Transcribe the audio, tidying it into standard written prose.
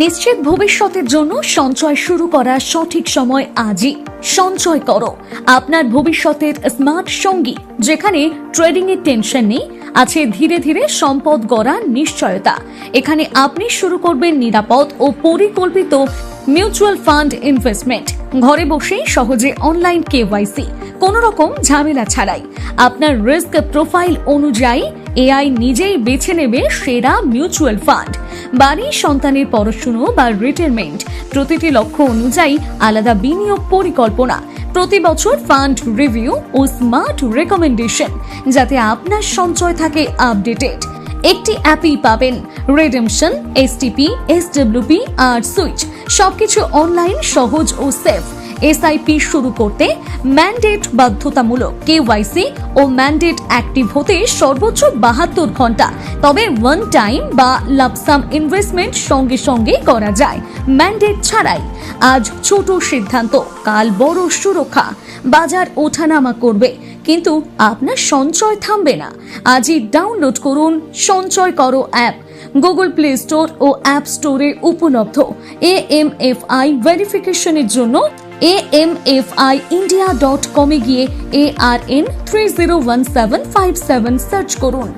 নিশ্চিত ভবিষ্যতের জন্য সঞ্চয় শুরু করার সঠিক সময় আজই। সঞ্চয় করো, আপনার ভবিষ্যতের স্মার্ট সঙ্গী, যেখানে ট্রেডিং এর টেনশন নেই, আছে ধীরে ধীরে সম্পদ গড়ার নিশ্চয়তা। এখানে আপনি শুরু করবেন নিরাপদ ও পরিকল্পিত মিউচুয়াল ফান্ড ইনভেস্টমেন্ট, ঘরে বসেই সহজে অনলাইন কেওয়াইসি, কোনো রকম ঝামেলা ছাড়াই। আপনার রিস্ক প্রোফাইল অনুযায়ী এআই নিজেই বেছে নেবে সেরা মিউচুয়াল ফান্ড। বাড়ি, সন্তানের পড়াশুনো বা রিটায়ারমেন্ট, প্রতিটি লক্ষ্য অনুযায়ী আলাদা বিনিয়োগ পরিকল্পনা, প্রতি বছর ফান্ড রিভিউ ও স্মার্ট রেকমেন্ডেশন, যাতে আপনার সঞ্চয় থাকে আপডেটেড। একটি অ্যাপই পাবেন, রিডেমশন, এসটিপি, এসডব্লিউপি আর সুইচ, সবকিছু অনলাইন, সহজ ও সেফ। এসআইপি শুরু করতে ম্যান্ডেট বাধ্যতামূলক, কেওয়াইসি ও ম্যান্ডেট অ্যাক্টিভ হতে সর্বোচ্চ 72 ঘন্টা। তবে ওয়ান টাইম বা লাপসাম ইনভেস্টমেন্ট সঙ্গে সঙ্গে করা যায়, ম্যান্ডেট ছাড়াই। আজ ছোট সিদ্ধান্ত, কাল বড় সুরক্ষা। বাজার ওঠানামা করবে, কিন্তু আপনার সঞ্চয় থামবে না। আজই ডাউনলোড করুন সঞ্চয় করো অ্যাপ, গুগল প্লে স্টোর ও অ্যাপ স্টোরে উপলব্ধ। AMFI ভেরিফিকেশনের জন্য amfiindia.com এ গিয়ে ARN 301757 সার্চ করুন।